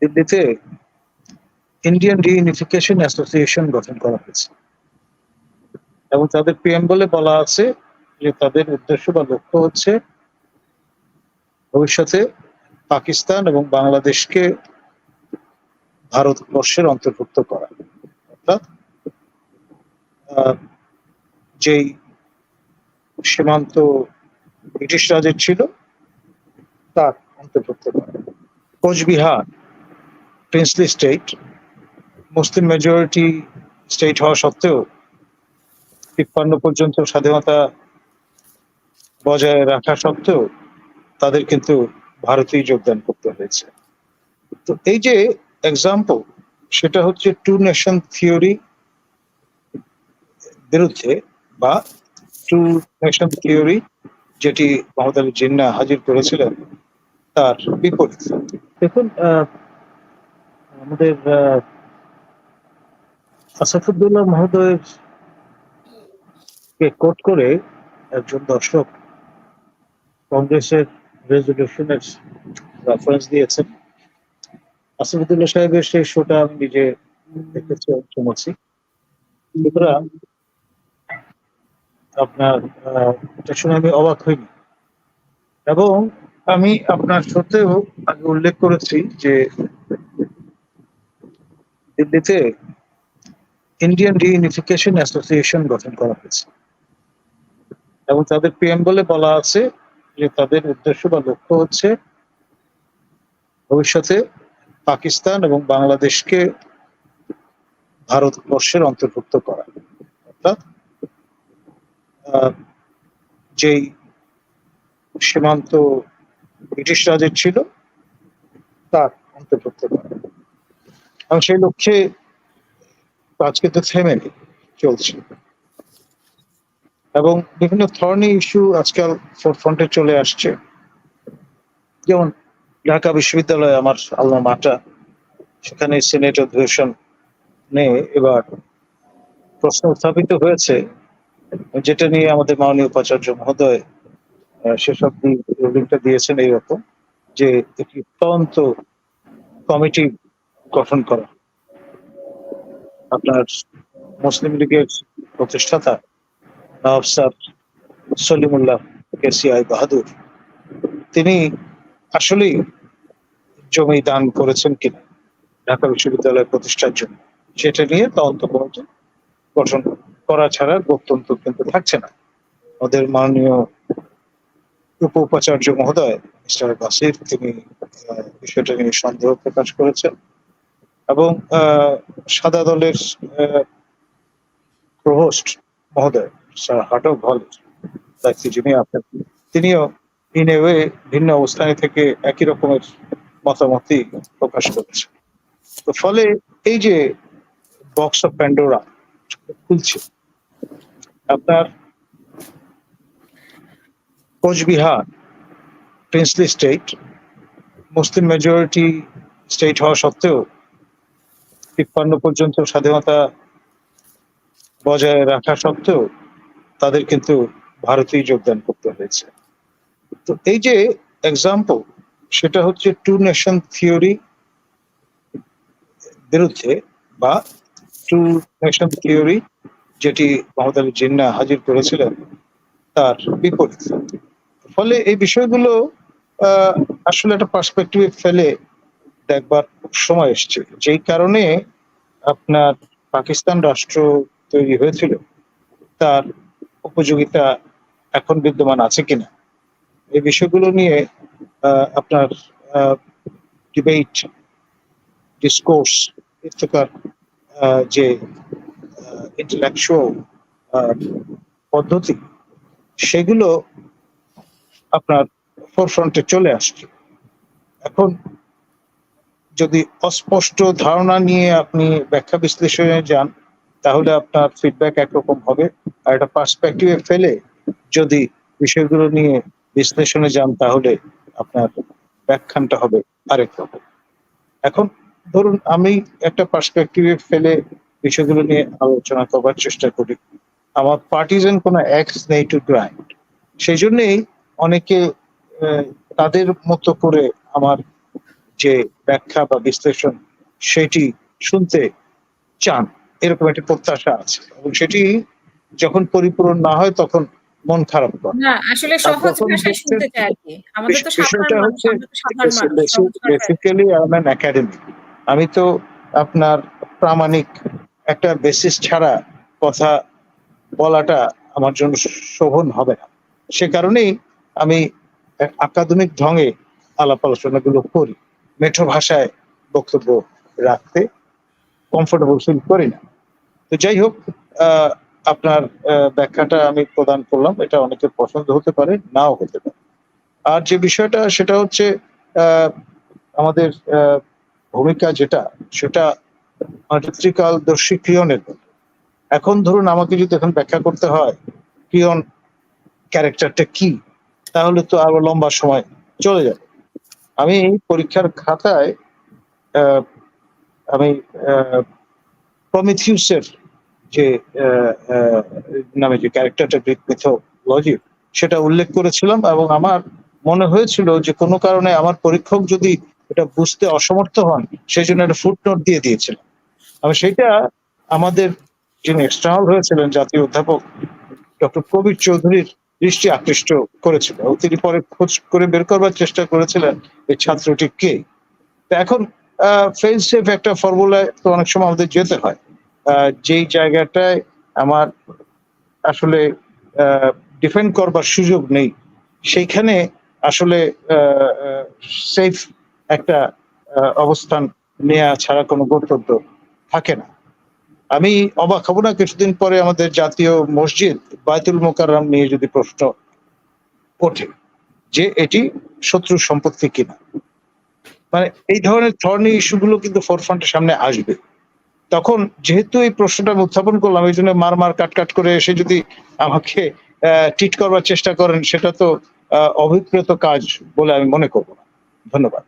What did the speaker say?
দিল্লিতে Indian reunification association গঠন করা হয়েছে এবং তাদের প্রিয়াম্বলে বলা আছে যে তাদের উদ্দেশ্য বা লক্ষ্য হচ্ছে ভবিষ্যতে পাকিস্তান এবং বাংলাদেশকে ভারতবর্ষের অন্তর্ভুক্ত করা, অর্থাৎ যেই সীমান্ত ব্রিটিশ রাজের ছিল তার অন্তর্ভুক্ত করা। Cooch Behar princely state, Muslim majority state হওয়া সত্ত্বেও ৫৩ পর্যন্ত স্বাধীনতা বজায় রাখা সত্ত্বেও তাদের কিন্তু ভারতেই যোগদান করতে হয়েছে। তো এই যে এক্সাম্পল, সেটা হচ্ছে টু নেশন থিওরি বিরুদ্ধে বা টু নেশন থিওরি যেটি মোহাম্মদ আলী জিন্না হাজির করেছিলেন তার বিপরীত। দেখুন, আমাদের আসাদুল্লাহ মহোদয়ের কে কোট করে একজন দর্শক কংগ্রেসের রেজলিউশনের রেফারেন্স দিয়েছেন। আসাদুল্লাহ সাহেবের সেই শোটা আমি নিজে দেখেছি, শুনেছি। সুতরাং আপনার এটা শুনে আমি অবাক হইনি, এবং আমি আপনার সত্ত্বেও আগে উল্লেখ করেছি যে দিল্লিতে ইন্ডিয়ান রিইউনিফিকেশন অ্যাসোসিয়েশন গঠন করা হয়েছে এবং তাদের প্রিয়াম্বলে বলা আছে যে তাদের উদ্দেশ্য বা লক্ষ্য হচ্ছে ভবিষ্যতে পাকিস্তান এবং বাংলাদেশকে ভারতবর্ষের অন্তর্ভুক্ত করা, অর্থাৎ যেই সীমান্ত ব্রিটিশ রাজের ছিল তার অন্তর্ভুক্ত করা, এবং সেই লক্ষ্যে কাজ কিন্তু থেমে চলছে এবং বিভিন্ন ধরনের ইস্যু আজকাল ফোরফ্রন্টে চলে আসছে। যেমন ঢাকা বিশ্ববিদ্যালয়, আমার আলমা মাটা, সেখানে সিনেট অধিবেশন নিয়ে এবার প্রশ্ন উত্থাপিত হয়েছে, যেটা নিয়ে আমাদের মাননীয় উপাচার্য মহোদয় সেসব রুলিংটা দিয়েছেন এইরকম যে একটি তদন্ত কমিটি গঠন করা। আপনার মুসলিম লীগের প্রতিষ্ঠাতা নওয়াব স্যার সলিমুল্লাহ কেসিআই বাহাদুর, তিনি আসলেই জমি দান করেছেন কিনা ঢাকা বিশ্ববিদ্যালয় প্রতিষ্ঠার জন্য, সেটা নিয়ে তদন্ত কমিটি গঠন করা ছাড়া গত্যন্তর কিন্তু থাকছে না। আমাদের মাননীয় উপ উপাচার্য মহোদয় মিস্টার বাসির, তিনি বিষয়টা নিয়ে সন্দেহ প্রকাশ করেছেন এবং সাদা দলের প্রভোস্ট মহোদয় স্যার হাটক হল দায়িত্ব যিনি আছেন, তিনিও ইন এ ওয়ে ভিন্ন অবস্থানে থেকে একই রকমের মতামতই প্রকাশ করেছেন। তো ফলে এই যে বক্স অফ প্যান্ডোরা খুলছে, আপনার Cooch Behar princely state, Muslim majority state হওয়া সত্ত্বেও ৫৩ পর্যন্ত স্বাধীনতা বজায় রাখা সত্ত্বেও তাদের কিন্তু ভারতেই যোগদান করতে হয়েছে। তো এই যে এক্সাম্পল, সেটা হচ্ছে টু নেশন থিওরি বিরুদ্ধে বা টু নেশন থিওরি যেটি মোহাম্মদ আলী জিন্না হাজির করেছিলেন তার বিপরীত। ফলে এই বিষয়গুলো আসলে একটা পার্সপেক্টিভে ফেলে দেখবার সময় এসছে, যেই কারণে আপনার পাকিস্তান রাষ্ট্র তৈরি হয়েছিল তার উপযোগিতা এখন বিদ্যমান আছে কিনা, এই বিষয়গুলো নিয়ে আপনার ডিবেট, ডিসকোর্স, ইত্তেফাক, যে ইন্টেলেকচুয়াল পদ্ধতি, সেগুলো আপনার ফোরফ্রন্টে চলে আসছে। এখন যদি অস্পষ্ট ধারণা নিয়ে আপনি ব্যাখ্যা বিশ্লেষণে যান তাহলে আপনার ফিডব্যাক একরকম হবে, আর একটা পার্সপেক্টিভে ফেলে যদি বিষয়গুলো নিয়ে বিশ্লেষণে যান তাহলে আপনার ব্যাখ্যানটা হবে আরেক রকম। এখন ধরুন আমি একটা পার্সপেক্টিভে ফেলে বিষয়গুলো নিয়ে আলোচনা করবার চেষ্টা করি, আমার পার্টিজান কোনো অ্যাক্স নেই টু গ্রাইন্ড, সেই জন্যেই অনেকে তাদের মতো করে আমার যে ব্যাখ্যা বা বিশ্লেষণ সেটি শুনতে চান, এরকম একটি প্রত্যাশা আছে, এবং সেটি যখন পরিপূরণ না হয় তখন মন খারাপ করে। না, আসলে আর সহজ যখন ভাষায় দেখছেন, শুনতে চাই আরকি। আমাদের তো সাধারণ বিষয়টা মানুষ, হচ্ছে আমরা তো সাধারণ মানুষ। সহজ ভাষায়। Basically I am an academic. আমি তো আপনার প্রামাণিক একটা বেসিস ছাড়া কথা বলাটা আমার জন্য শোভন হবে না। সে কারণেই আমি আকাদেমিক ঢঙে আলাপ আলোচনাগুলো করি। মেঠো ভাষায় বক্তব্য রাখতে কমফোর্টেবল ফিল করি না। তো যাই হোক, আহ, আপনার ব্যাখ্যাটা আমি প্রদান করলাম। এটা অনেকের পছন্দ হতে পারে, নাও হতে পারে। আর যে বিষয়টা সেটা হচ্ছে আহ, আমাদের ভূমিকা যেটা, সেটা ত্রিকালদর্শী ক্রিয়নের মতো। এখন ধরুন আমাকে যদি এখন ব্যাখ্যা করতে হয় ক্রিয়ন ক্যারেক্টারটা কি, তাহলে তো আরো লম্বা সময় চলে যাবে। আমি পরীক্ষার খাতায় আহ, আমি প্রমিথিউসের যে নামে যে ক্যারেক্টারটা গ্রিক মিথোলজি, সেটা উল্লেখ করেছিলাম, এবং আমার মনে হয়েছিল যে কোনো কারণে আমার পরীক্ষক যদি এটা বুঝতে অসমর্থ হন, সেই জন্য একটা ফুটনোট দিয়ে দিয়েছিলাম। আমি সেইটা আমাদের যিনি এক্সটার্নাল হয়েছিলেন, জাতীয় অধ্যাপক ডক্টর কবির চৌধুরীর দৃষ্টি আকৃষ্ট করেছিল, এবং তিনি পরে খোঁজ করে বের করবার চেষ্টা করেছিলেন এই ছাত্রটি কে। তো এখন ফেল সেফ একটা ফর্মুলায় তো অনেক সময় আমাদের যেতে হয়, যেই জায়গাটায় আমার আসলে ডিফেন্ড করবার সুযোগ নেই, সেইখানে আসলে সেফ একটা অবস্থান নেওয়া ছাড়া কোনো গন্তব্য থাকে না। আমি অবাক হব না কিছুদিন পরে আমাদের জাতীয় মসজিদ বায়তুল মোকাররম নিয়ে যদি প্রশ্ন ওঠে যে এটি শত্রুর সম্পত্তি কিনা। মানে এই ধরনের থর্নি ইস্যুগুলো কিন্তু ফোরফ্রন্টের সামনে আসবে। তখন যেহেতু এই প্রশ্নটা আমি উত্থাপন করলাম, এই জন্য মার কাট করে এসে যদি আমাকে টিট করবার চেষ্টা করেন, সেটা তো অভিপ্রেত কাজ বলে আমি মনে করব না। ধন্যবাদ।